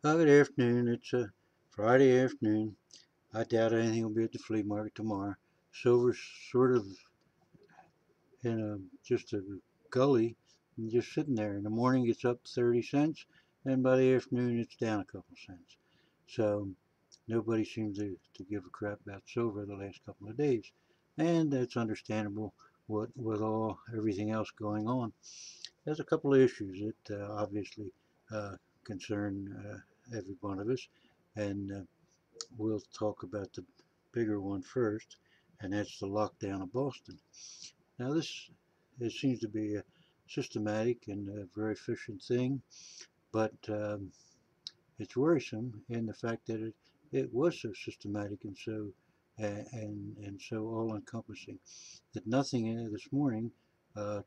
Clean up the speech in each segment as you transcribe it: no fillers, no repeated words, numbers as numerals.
Good afternoon. It's a Friday afternoon. I doubt anything will be at the flea market tomorrow. Silver's sort of in just a gully and just sitting there. In the morning it's up 30 cents, and by the afternoon it's down a couple cents. So nobody seems to give a crap about silver the last couple of days. And that's understandable with all everything else going on. There's a couple of issues that obviously uh, concern every one of us, and we'll talk about the bigger one first, and that's the lockdown of Boston. Now, this it seems to be a systematic and a very efficient thing, but it's worrisome in the fact that it was so systematic and so and so all-encompassing that nothing this morning,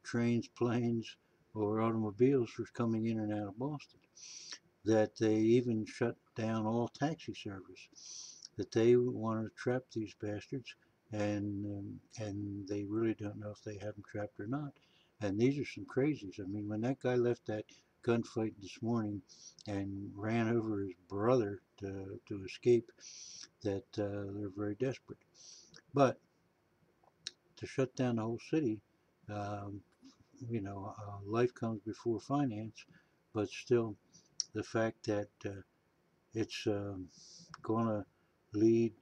trains, planes, or automobiles was coming in and out of Boston. That they even shut down all taxi service. That they want to trap these bastards, and they really don't know if they have them trapped or not. And these are some crazies. I mean, when that guy left that gunfight this morning and ran over his brother to escape, that they're very desperate. But to shut down the whole city, um, life comes before finance, but still, the fact that it's going to lead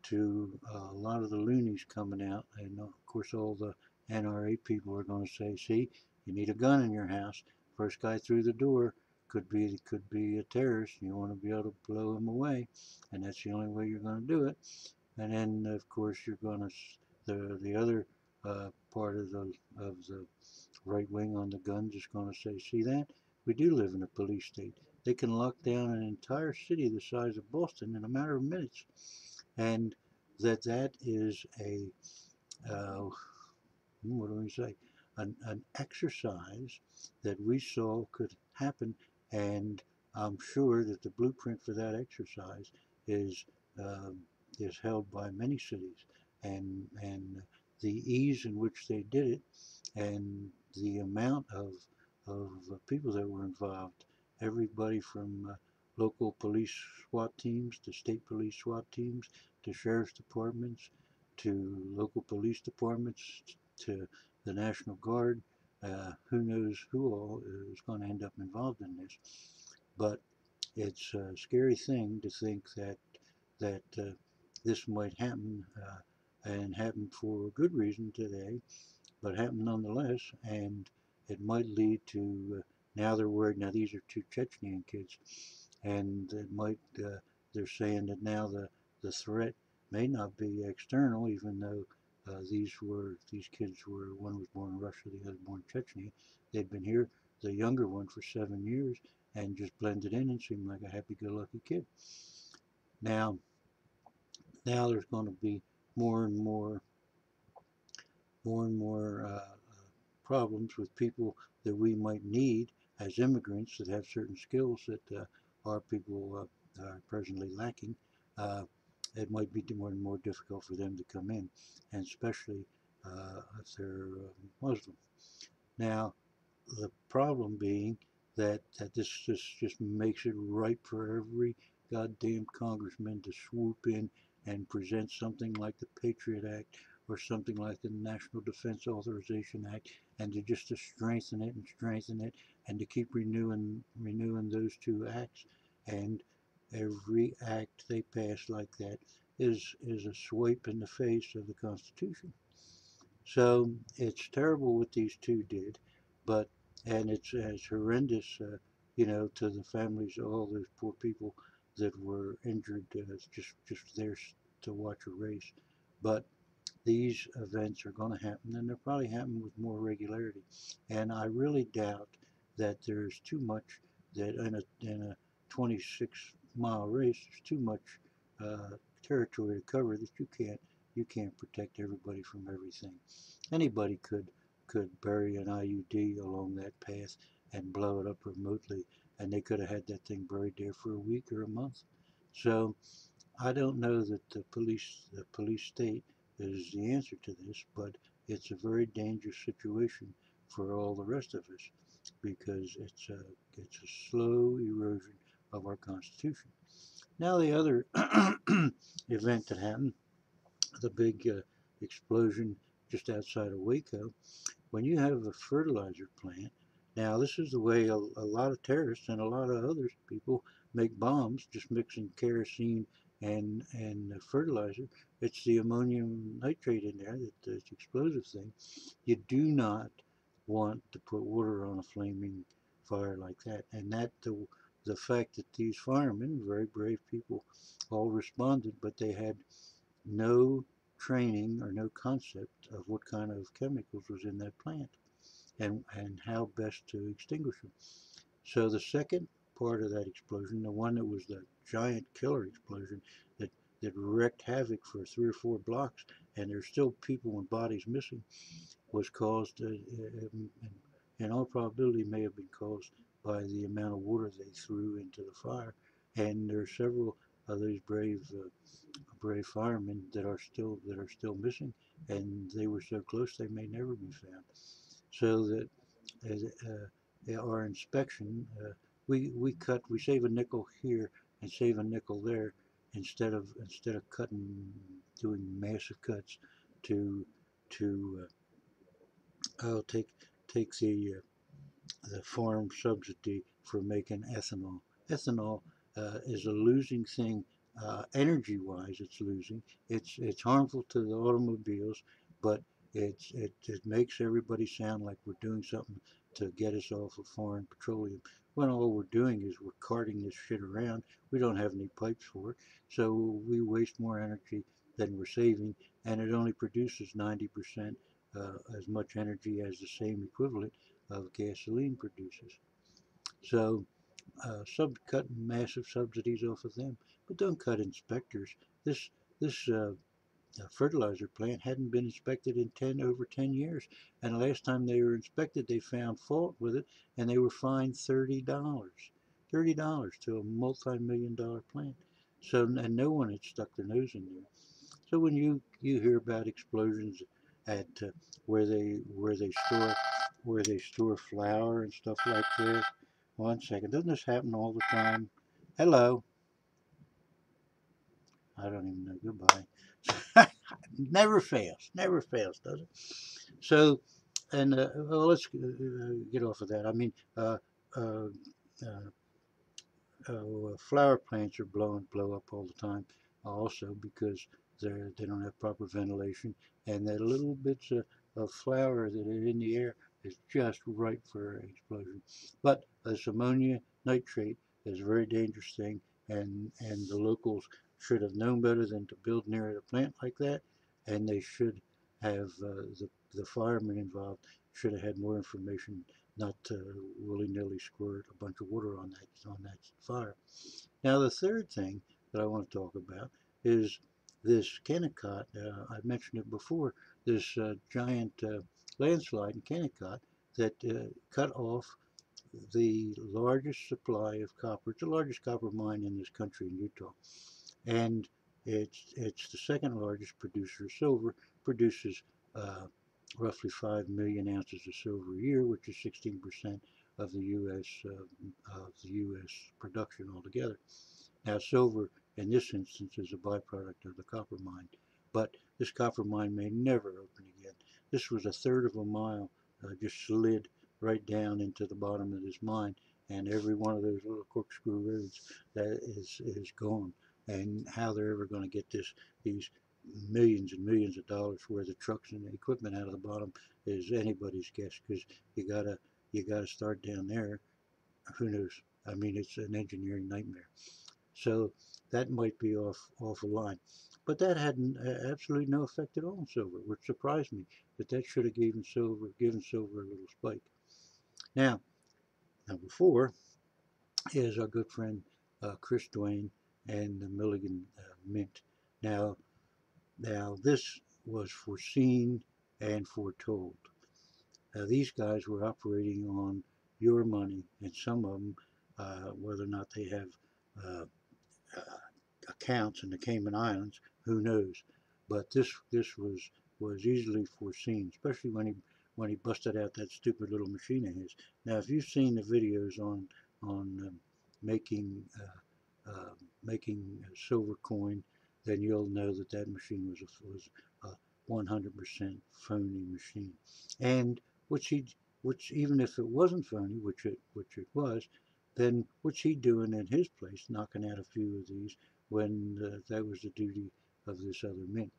to a lot of the loonies coming out, and of course, all the NRA people are going to say, "See, you need a gun in your house. First guy through the door could be a terrorist. And you want to be able to blow him away, and that's the only way you're going to do it." And then, of course, you're going to the other part of the right wing on the guns is going to say, "See that? We do live in a police state. They can lock down an entire city the size of Boston in a matter of minutes," and that is a what do we say? An exercise that we saw could happen, and I'm sure that the blueprint for that exercise is um, is held by many cities, and the ease in which they did it, and the amount of people that were involved, everybody from local police SWAT teams to state police SWAT teams to sheriff's departments to local police departments to the National Guard. Who knows who all is going to end up involved in this? But it's a scary thing to think that this might happen and happen for a good reason today, but happen nonetheless, and it might lead to now they're worried. Now these are two Chechnyan kids, and it might they're saying that now the threat may not be external, even though these kids were one was born in Russia, the other born in Chechnya. They'd been here, the younger one for 7 years, and just blended in and seemed like a happy-go-lucky kid. Now, now there's going to be more and more, more problems with people that we might need as immigrants that have certain skills that our people are presently lacking. Uh, it might be more and more difficult for them to come in, and especially if they're Muslim. Now, the problem being that this just makes it ripe for every goddamn congressman to swoop in and present something like the Patriot Act or something like the National Defense Authorization Act, and to strengthen it and strengthen it, and to keep renewing those two acts. And every act they pass like that is a swipe in the face of the Constitution. So it's terrible what these two did, but and it's horrendous, to the families of all those poor people that were injured, just there to watch a race. But these events are going to happen, and they'll probably happen with more regularity. And I really doubt that there's too much that in a 26-mile race, there's too much territory to cover that you can't protect everybody from everything. Anybody could bury an IUD along that path and blow it up remotely, and they could have had that thing buried there for a week or a month. So I don't know that the police state is the answer to this, but it's a very dangerous situation for all the rest of us because it's a slow erosion of our Constitution. Now the other event that happened, the big explosion just outside of Waco, when you have a fertilizer plant. Now this is the way a lot of terrorists and a lot of other people make bombs, just mixing kerosene and fertilizer. It's the ammonium nitrate in there, that explosive thing. You do not want to put water on a flaming fire like that. And that the fact that these firemen, very brave people, all responded, but they had no training or no concept of what kind of chemicals was in that plant and how best to extinguish them. So the second part of that explosion, the one that was the giant killer explosion that wreaked havoc for 3 or 4 blocks, and there's still people and bodies missing, was caused, in all probability, may have been caused by the amount of water they threw into the fire. And there are several of these brave firemen that are still missing, and they were so close they may never be found. So that our inspection, we save a nickel here and save a nickel there, instead of doing massive cuts to take the farm subsidy for making ethanol. Ethanol is a losing thing. Energy-wise, it's losing. It's harmful to the automobiles, but it makes everybody sound like we're doing something to get us off of foreign petroleum, when all we're doing is we're carting this shit around. We don't have any pipes for it, so we waste more energy than we're saving, and it only produces 90% as much energy as the same equivalent of gasoline produces. So cut massive subsidies off of them, but don't cut inspectors. This fertilizer plant hadn't been inspected in over 10 years, and the last time they were inspected, they found fault with it, and they were fined $30. $30 to a multi-million-dollar plant. So, and no one had stuck their nose in there. So when you hear about explosions at where they store flour and stuff like this, one second, doesn't this happen all the time? Hello, I don't even know. Goodbye. Never fails, does it? So, and well, let's get off of that. I mean, uh, uh, flower plants are blow up all the time, also because they don't have proper ventilation, and that little bits of flour that are in the air is just right for an explosion. But this ammonia nitrate is a very dangerous thing, and the locals should have known better than to build near a plant like that, and they should have the firemen involved should have had more information, not willy-nilly squirt a bunch of water on that fire. Now the third thing that I want to talk about is this Kennecott. I mentioned it before. This giant landslide in Kennecott that cut off the largest supply of copper. It's the largest copper mine in this country, in Utah, and it's the second largest producer of silver. Produces uh, roughly 5 million ounces of silver a year, which is 16% of the U.S. production altogether. Now, silver in this instance is a byproduct of the copper mine, but this copper mine may never open again. This was a third of a mile, just slid right down into the bottom of this mine, and every one of those little corkscrew roads that is gone. And how they're ever going to get these millions and millions of dollars worth of trucks and equipment out of the bottom is anybody's guess, because you gotta start down there. Who knows? I mean, it's an engineering nightmare. So that might be off a line, but that had absolutely no effect at all on silver, which surprised me. That should have given silver a little spike. Now, number 4 is our good friend Chris Duane and the Milligan Mint. Now, this was foreseen and foretold. Now, these guys were operating on your money, and some of them, whether or not they have uh, uh, accounts in the Cayman Islands, who knows? But this was easily foreseen, especially when he busted out that stupid little machine of his. Now, if you've seen the videos on making making a silver coin, then you'll know that that machine was a 100% phony machine. And which even if it wasn't phony, which it was, then what's he doing in his place, knocking out a few of these when that was the duty of this other mint?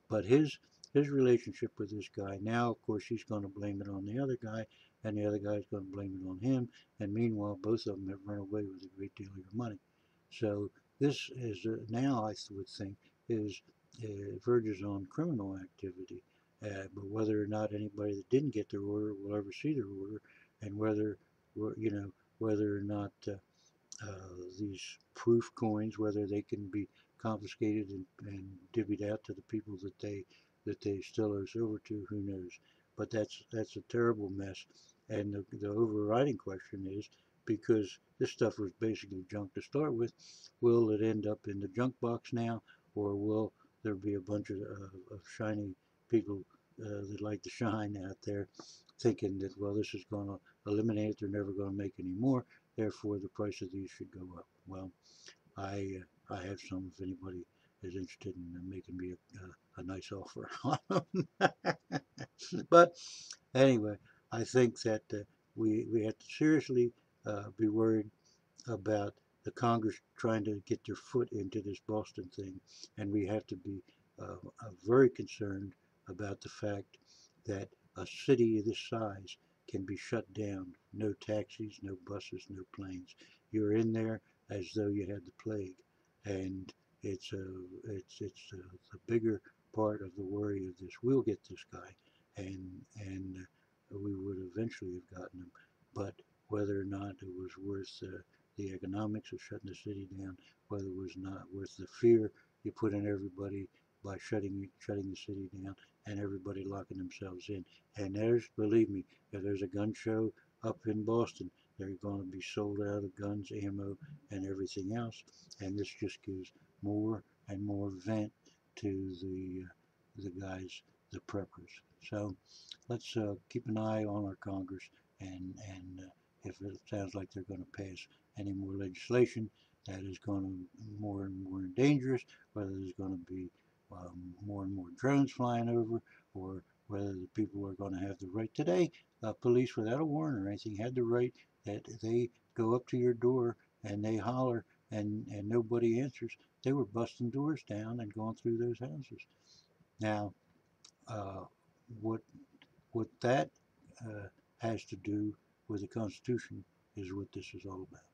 But his relationship with this guy now, of course, he's going to blame it on the other guy, and the other guy's going to blame it on him. And meanwhile, both of them have run away with a great deal of your money. So this is now, I would think, is verges on criminal activity. But whether or not anybody that didn't get their order will ever see their order, and whether or not these proof coins, whether they can be confiscated and divvied out to the people that they still owe silver to, who knows? But that's a terrible mess. And the overriding question is, because this stuff was basically junk to start with, will it end up in the junk box now, or will there be a bunch of shiny people that like to shine out there, thinking that, well, this is going to eliminate it, they're never going to make any more, therefore the price of these should go up. Well, I have some if anybody is interested in making me a nice offer on them. But anyway, I think that we have to seriously be worried about the Congress trying to get their foot into this Boston thing, and we have to be very concerned about the fact that a city of this size can be shut down. No taxis, no buses, no planes. You're in there as though you had the plague, and it's the bigger part of the worry of this. We'll get this guy, and we would eventually have gotten him, but whether or not it was worth the economics of shutting the city down, whether it was not worth the fear you put in everybody by shutting the city down and everybody locking themselves in. And believe me, if there's a gun show up in Boston, they're going to be sold out of guns, ammo, and everything else. And this just gives more and more vent to the guys, the preppers. So let's keep an eye on our Congress, and if it sounds like they're going to pass any more legislation that is going to more and more dangerous, whether there's going to be more and more drones flying over, or whether the people are going to have the right. Today, police, without a warrant or anything, had the right that they go up to your door and they holler and nobody answers. They were busting doors down and going through those houses. Now, uh, what what that has to do with the Constitution is what this is all about.